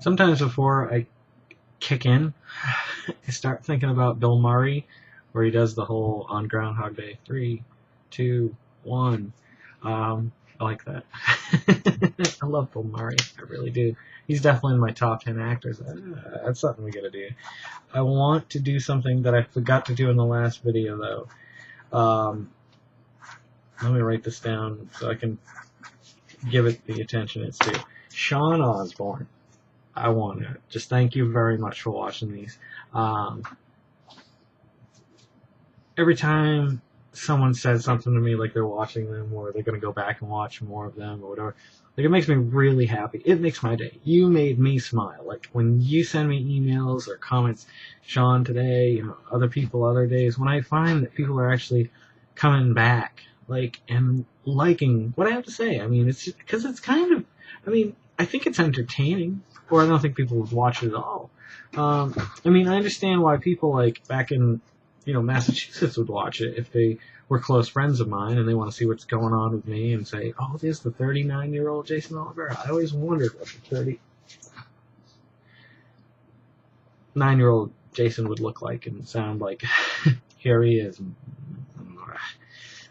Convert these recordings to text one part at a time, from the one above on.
Sometimes before I kick in, I start thinking about Bill Murray, where he does the whole on Groundhog Day, 3, 2, 1. I like that. I love Bill Murray. I really do. He's definitely in my top 10 actors. That's something we gotta do. I want to do something that I forgot to do in the last video, though. Let me write this down so I can give it the attention it's due. Sean Osborne. I want to just thank you very much for watching these. Every time someone says something to me, like they're watching them or they're going to go back and watch more of them or whatever, like it makes me really happy. It makes my day. You made me smile. Like when you send me emails or comments, Sean today, you know, other people other days, when I find that people are actually coming back, like, and liking what I have to say. I mean, it's because it's kind of, I mean, I think it's entertaining, or I don't think people would watch it at all. I mean, I understand why people like back in, you know, Massachusetts would watch it if they were close friends of mine and they want to see what's going on with me and say, oh, there's the 39-year-old Jason Oliver. I always wondered what the 39-year-old Jason would look like and sound like. Here he is.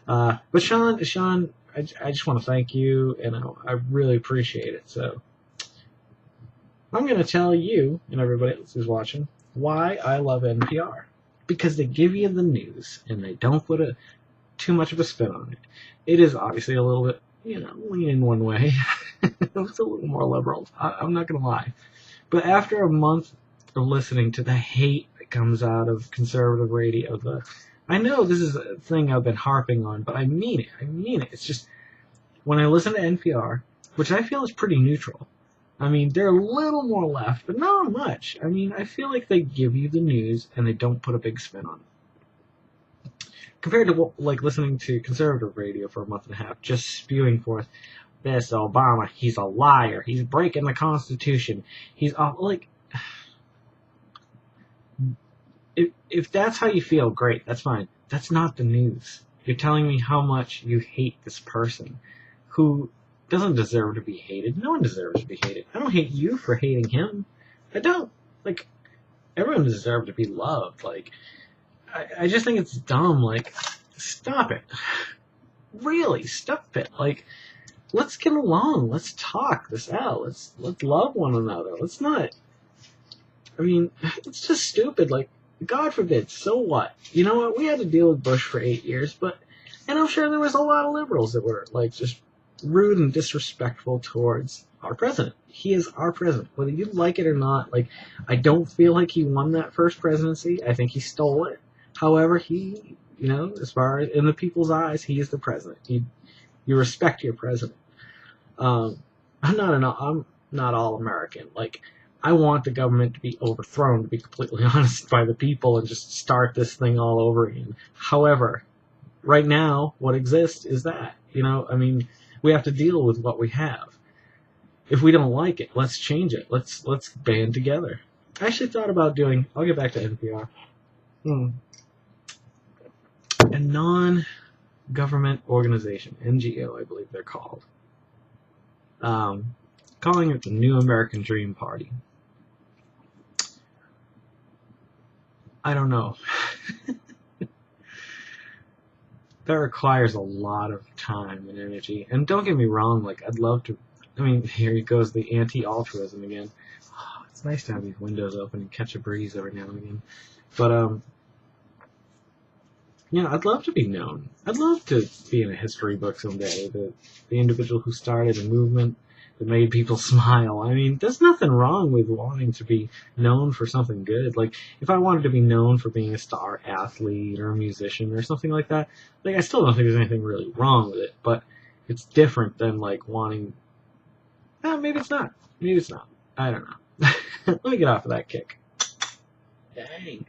But Sean, I just want to thank you, and I really appreciate it. So I'm going to tell you and everybody else who's watching why I love NPR. Because they give you the news, and they don't put too much of a spin on it. It is obviously a little bit, you know, leaning one way. It's a little more liberal. I'm not going to lie. But after a month of listening to the hate that comes out of conservative radio, I know this is a thing I've been harping on, but I mean it. I mean it. It's just, when I listen to NPR, which I feel is pretty neutral, I mean, they're a little more left, but not much. I mean, I feel like they give you the news and they don't put a big spin on it. Compared to, like, listening to conservative radio for a month and a half, just spewing forth, this Obama, he's a liar, he's breaking the Constitution, he's, like, if that's how you feel, great, that's fine. That's not the news. You're telling me how much you hate this person who doesn't deserve to be hated. No one deserves to be hated. I don't hate you for hating him. I don't. Like, everyone deserves to be loved. Like, I just think it's dumb. Like, stop it. Really, stop it. Like, let's get along. Let's talk this out. Let's love one another. Let's not. I mean, it's just stupid. Like, God forbid, so what? You know what? We had to deal with Bush for 8 years, and I'm sure there was a lot of liberals that were, like, just rude and disrespectful towards our president. He is our president. Whether you like it or not, like, I don't feel like he won that first presidency. I think he stole it. However, he, you know, as far as in the people's eyes, he is the president. You respect your president. I'm not all American. Like, I want the government to be overthrown, to be completely honest, by the people and just start this thing all over again. However, right now, what exists is that, you know, I mean, we have to deal with what we have. If we don't like it, let's change it. Let's band together. I actually thought about doing, I'll get back to NPR, a non-government organization, NGO, I believe they're called, calling it the New American Dream Party. I don't know. That requires a lot of time and energy. And don't get me wrong, like, I'd love to, I mean, here goes the anti-altruism again. Oh, it's nice to have these windows open and catch a breeze every now and again. But, yeah, I'd love to be known. I'd love to be in a history book someday. The individual who started a movement that made people smile. I mean, there's nothing wrong with wanting to be known for something good. Like, if I wanted to be known for being a star athlete or a musician or something like that, like, I still don't think there's anything really wrong with it, but it's different than, like, wanting... maybe it's not. Maybe it's not. I don't know. Let me get off of that kick. Dang.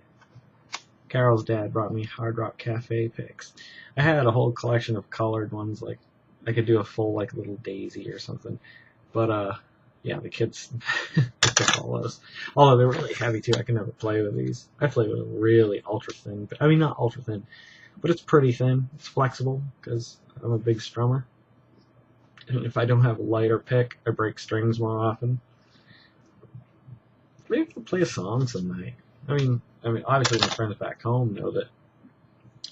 Carol's dad brought me Hard Rock Cafe pics. I had a whole collection of colored ones, like, I could do a full, like, little daisy or something. But, yeah, the kids took all those. Although they're really heavy, too. I can never play with these. I play with them really ultra thin. I mean, not ultra thin, but it's pretty thin. It's flexible, because I'm a big strummer. And if I don't have a lighter pick, I break strings more often. maybe we could play a song some night. I mean, obviously my friends back home know that,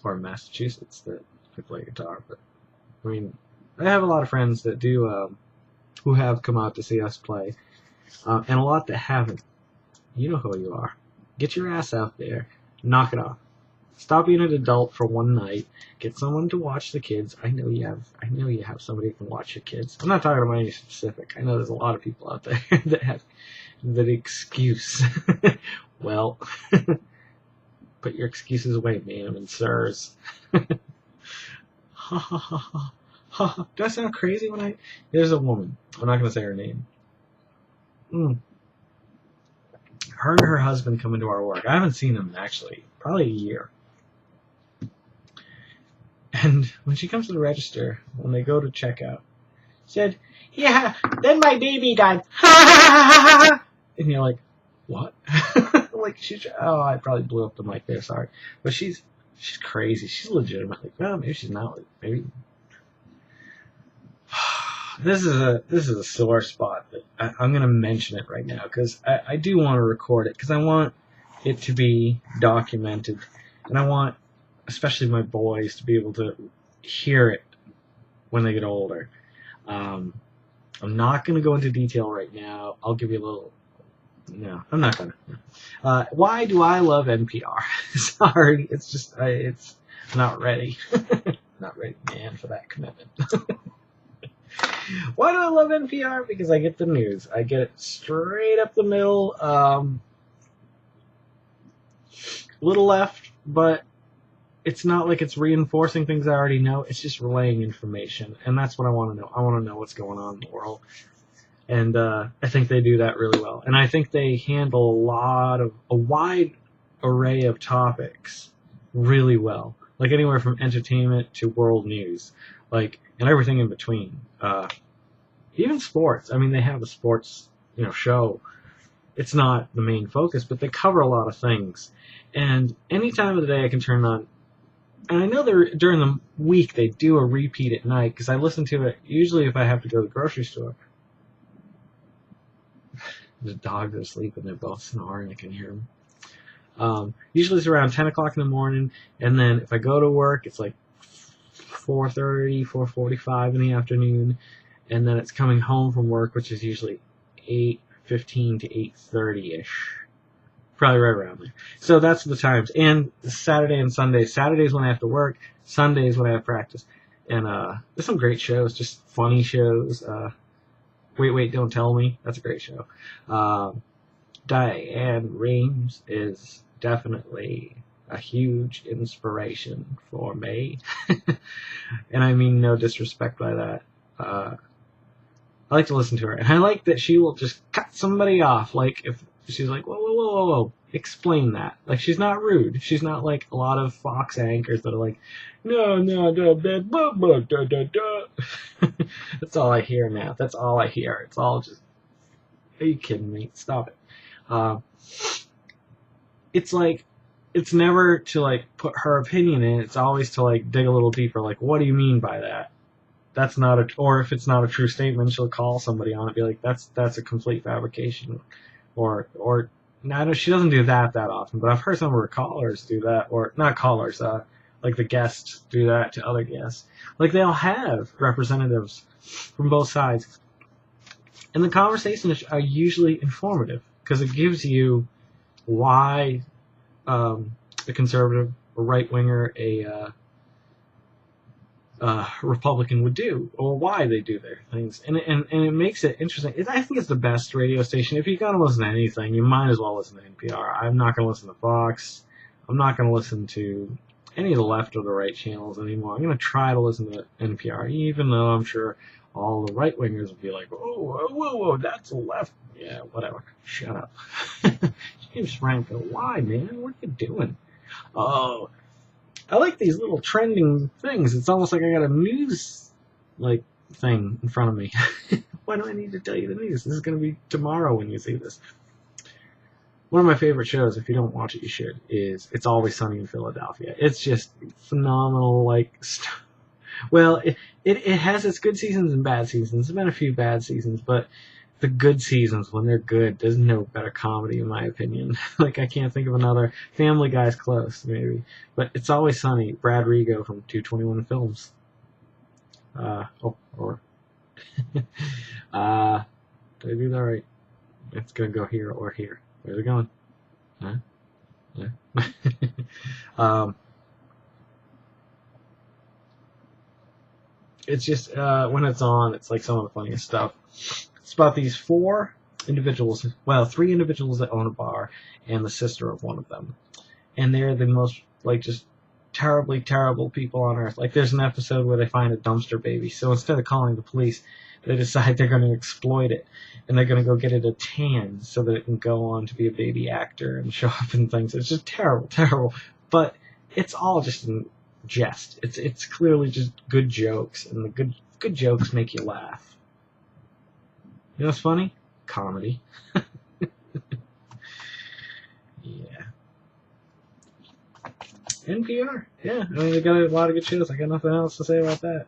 or in Massachusetts, that I play guitar. But I mean, I have a lot of friends that do, who have come out to see us play, and a lot that haven't. You know who you are. Get your ass out there, knock it off. Stop being an adult for one night. Get someone to watch the kids. I know you have somebody who can watch your kids. I'm not talking about any specific. I know there's a lot of people out there that have that excuse. Well, put your excuses away, ma'am and sirs. Ha ha ha ha ha. Do I sound crazy when I? There's a woman. I'm not gonna say her name. Her and her husband come into our work. I haven't seen them actually, probably a year. And when she comes to the register, when they go to checkout, she said, "Yeah, then my baby died." And you're like, "What?" Like I probably blew up the mic there. Sorry, but she's crazy. She's legitimately. Well, maybe she's not. Maybe this is a sore spot. That I'm gonna mention it right now because I do want to record it because I want it to be documented, and I want especially my boys to be able to hear it when they get older. I'm not going to go into detail right now. I'll give you a little. No, I'm not going to. Why do I love NPR? Sorry, it's just it's not ready. Not ready, man, for that commitment. Why do I love NPR? Because I get the news. I get it straight up the middle. Little left, but it's not like it's reinforcing things I already know. It's just relaying information, and that's what I want to know. I want to know what's going on in the world, and I think they do that really well. And I think they handle a wide array of topics really well, like anywhere from entertainment to world news, like and everything in between. Even sports. I mean, they have a sports show. It's not the main focus, but they cover a lot of things. And any time of the day I can turn on. And I know during the week they do a repeat at night because I listen to it usually if I have to go to the grocery store. The dogs are asleep and they're both snoring. I can hear them. Usually it's around 10 o'clock in the morning, and then if I go to work, it's like 4:30, 4:45 in the afternoon, and then it's coming home from work, which is usually 8:15 to 8:30-ish. Probably right around there. So that's the times. And Saturday and Sunday. Saturday's when I have to work. Sundays when I have practice. And there's some great shows, just funny shows. Wait, Don't Tell Me. That's a great show. Diane Reeves is definitely a huge inspiration for me. And I mean no disrespect by that. I like to listen to her. And I like that she will just cut somebody off. Like if she's like, whoa, explain that. Like, she's not rude. She's not like a lot of Fox anchors that are like, no, That's all I hear now. That's all I hear. It's all just, are you kidding me? Stop it. It's like, it's never to like put her opinion in. It's always to like dig a little deeper. Like, what do you mean by that? That's not or if it's not a true statement, she'll call somebody on it, be like, that's a complete fabrication. Or no, she doesn't do that often, but I've heard some of her callers do that, or not callers, like the guests do that to other guests. Like they'll have representatives from both sides, and the conversations are usually informative because it gives you why a conservative, a right winger, a Republican would do, or why they do their things, and it makes it interesting. I think it's the best radio station. If you're gonna listen to anything, you might as well listen to NPR. I'm not gonna listen to Fox. I'm not gonna listen to any of the left or the right channels anymore. I'm gonna try to listen to NPR, even though I'm sure all the right wingers will be like, whoa, that's a left. Yeah, whatever. Shut up. James Franco, why, man? What are you doing? Oh. I like these little trending things. It's almost like I got a news thing in front of me. Why do I need to tell you the news? This is going to be tomorrow when you see this. One of my favorite shows, if you don't watch it, you should, is It's Always Sunny in Philadelphia. It's just phenomenal. Well, it has its good seasons and bad seasons. There's been a few bad seasons, but the good seasons when they're good. There's no better comedy in my opinion. Like I can't think of another. Family Guy's close maybe, but It's Always Sunny. Brad Rigo from 221 Films. Or did I do that right? It's gonna go here or here. Where's it going? Huh? Yeah. It's just when it's on, it's like some of the funniest stuff. It's about these three individuals that own a bar, and the sister of one of them, and they're the most like just terribly terrible people on earth. Like there's an episode where they find a dumpster baby, so instead of calling the police, they decide they're going to exploit it, and they're going to go get it a tan so that it can go on to be a baby actor and show up in things. It's just terrible, terrible. But it's all just in jest. It's clearly just good jokes, and the good jokes make you laugh. You know what's funny? Comedy. Yeah. NPR. Yeah, I mean they got a lot of good shows. I got nothing else to say about that.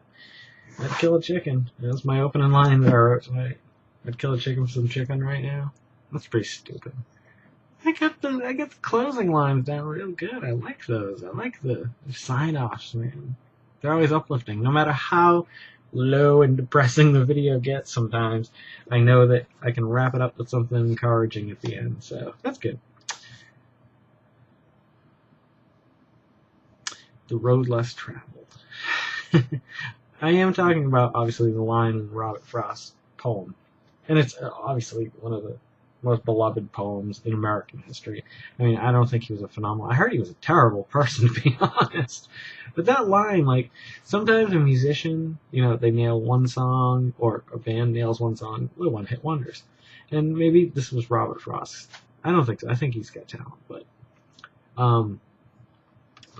I'd kill a chicken. That's my opening line that I wrote tonight. I'd kill a chicken for some chicken right now. That's pretty stupid. I got the closing lines down real good. I like those. I like the sign-offs, man. They're always uplifting. No matter how low and depressing the video gets sometimes, I know that I can wrap it up with something encouraging at the end. So that's good. The Road Less Traveled. I am talking about, obviously, the line in Robert Frost's poem. And it's obviously one of the most beloved poems in American history. I mean, I don't think he was a phenomenal... I heard he was a terrible person, to be honest. But that line, like, sometimes a musician, you know, they nail one song, or a band nails one song, they're one-hit wonders. And maybe this was Robert Frost. I don't think so. I think he's got talent, but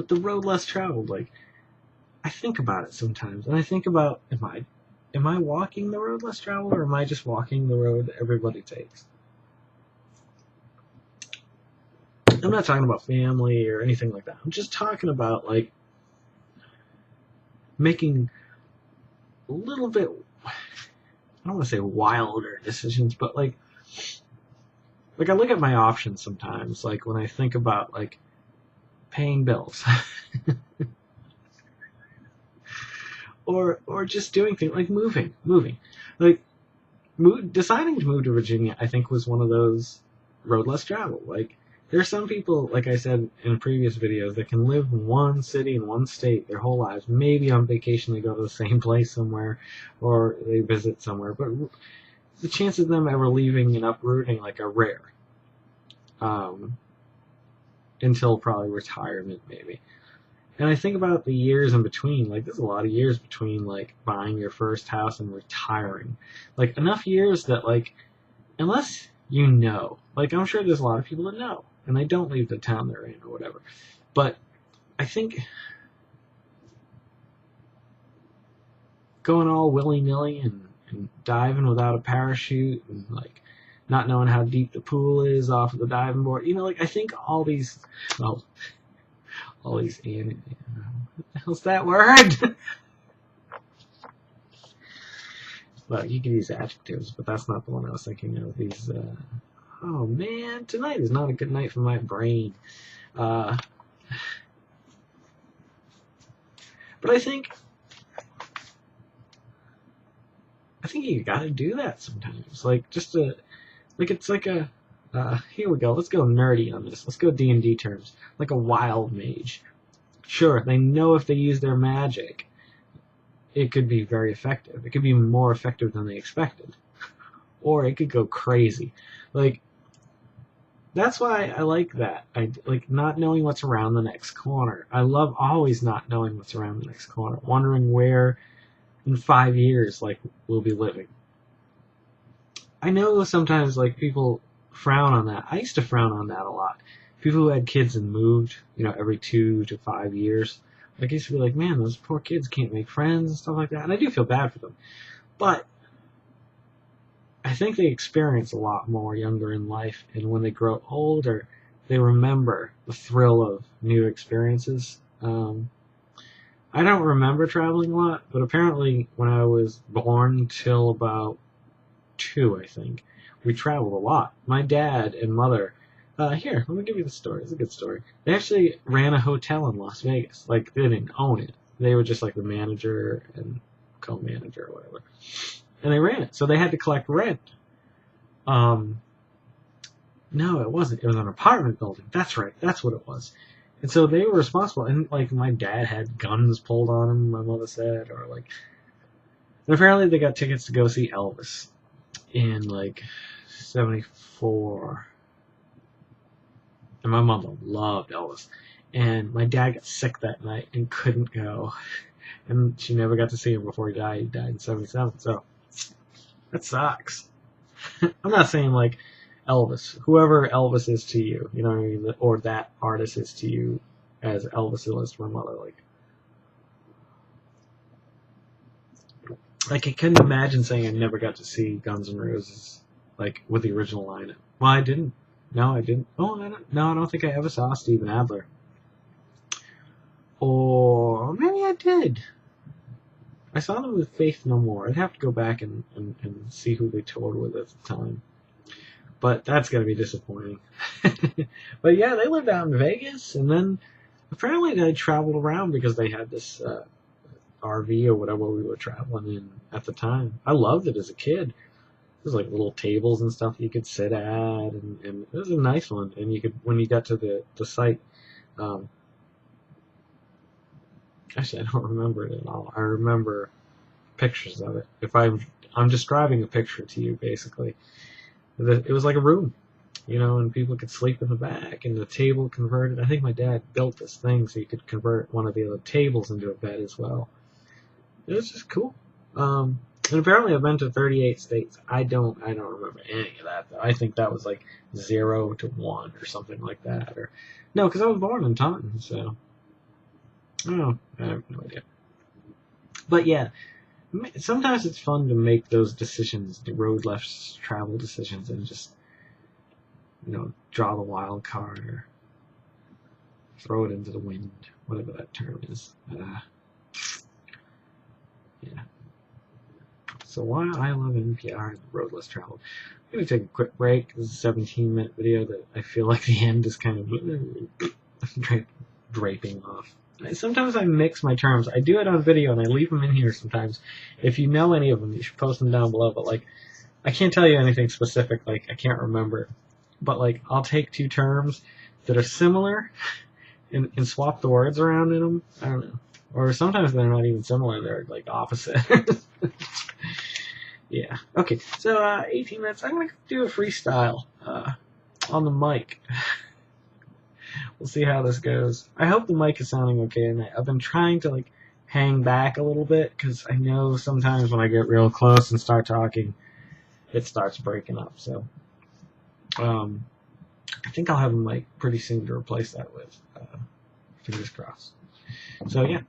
the Road Less Traveled, like, I think about it sometimes, and I think about, am I walking the road less traveled, or am I just walking the road everybody takes? I'm not talking about family or anything like that. I'm just talking about, like, making a little bit, I don't want to say wilder decisions, but, like I look at my options sometimes, like, when I think about, like, paying bills. Or just doing things like moving. Like, deciding to move to Virginia, I think, was one of those road less traveled. Like, there are some people, like I said in previous videos, that can live in one city in one state their whole lives. Maybe on vacation they go to the same place somewhere, or they visit somewhere. But the chances of them ever leaving and uprooting, like, are rare. Until probably retirement, maybe. And I think about the years in between. Like, there's a lot of years between, like, buying your first house and retiring. Like, enough years that, like, unless you know. Like, I'm sure there's a lot of people that know, and they don't leave the town they're in or whatever. But I think going all willy-nilly and diving without a parachute and, like, not knowing how deep the pool is off of the diving board. You know, like, I think all these... Well, all these... What the hell's that word? Well, you can use adjectives, but that's not the one I was thinking of. These... oh, man, tonight is not a good night for my brain. But I think you gotta do that sometimes. Like, just to... Like, it's like a... here we go. Let's go nerdy on this. Let's go D&D terms. Like a wild mage. Sure, they know if they use their magic, it could be very effective. It could be more effective than they expected. Or it could go crazy. Like, that's why I like that. I like not knowing what's around the next corner. I love always not knowing what's around the next corner. Wondering where in 5 years, like, we'll be living. I know sometimes, like, people frown on that. I used to frown on that a lot. People who had kids and moved, you know, every 2 to 5 years. Like, I used to be like, man, those poor kids can't make friends and stuff like that. And I do feel bad for them. But I think they experience a lot more younger in life. And when they grow older, they remember the thrill of new experiences. I don't remember traveling a lot, but apparently when I was born till about 2, I think. We traveled a lot. My dad and mother, here, let me give you the story. It's a good story. They actually ran a hotel in Las Vegas. Like, they didn't own it. They were just like the manager and co-manager or whatever. And they ran it. So they had to collect rent. No, it wasn't. It was an apartment building. That's right. That's what it was. And so they were responsible. And, like, my dad had guns pulled on him, my mother said. Or, like... And apparently they got tickets to go see Elvis in, like, 74. And my mother loved Elvis. And my dad got sick that night and couldn't go. And she never got to see him before he died. He died in 77. So, that sucks. I'm not saying, like, Elvis. Whoever Elvis is to you, you know what I mean? Or that artist is to you as Elvis is to my mother. Like, I couldn't imagine saying I never got to see Guns N' Roses, like, with the original lineup. Well, I didn't. No, I didn't. Oh, I don't think I ever saw Steven Adler. Or maybe I did. I saw them with Faith No More. I'd have to go back and see who they toured with at the time. But that's going to be disappointing. But yeah, they lived out in Vegas, and then apparently they traveled around because they had this RV or whatever we were traveling in at the time. I loved it as a kid. There's like little tables and stuff you could sit at, and it was a nice one. And you could, when you got to the site, actually I don't remember it at all. I remember pictures of it. If I'm describing a picture to you, basically, it was like a room, you know, and people could sleep in the back, and the table converted. I think my dad built this thing so you could convert one of the other tables into a bed as well. It was just cool. And apparently I've been to 38 states. I don't remember any of that, though. I think that was like 0 to 1 or something like that. Or no, because I was born in Taunton, so I don't know. I have no idea. But yeah, sometimes it's fun to make those decisions, the road less travel decisions, and just, you know, draw the wild card or throw it into the wind, whatever that term is. Yeah. So while I love NPR and road less traveled, I'm going to take a quick break. This is a 17-minute video that I feel like the end is kind of draping off. Sometimes I mix my terms. I do it on video and I leave them in here sometimes. If you know any of them, you should post them down below. But, like, I can't tell you anything specific. Like, I can't remember. But, like, I'll take two terms that are similar and swap the words around in them. I don't know. Or sometimes they're not even similar. They're, like, opposite. Yeah. Okay. So, 18 minutes. I'm going to do a freestyle on the mic. We'll see how this goes. I hope the mic is sounding okay tonight. I've been trying to, like, hang back a little bit because I know sometimes when I get real close and start talking, it starts breaking up. So, I think I'll have a mic pretty soon to replace that with. Fingers crossed. So, yeah.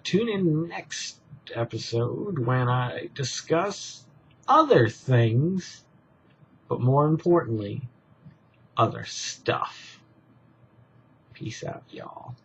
Tune in next episode when I discuss other things, but more importantly, other stuff. Peace out, y'all.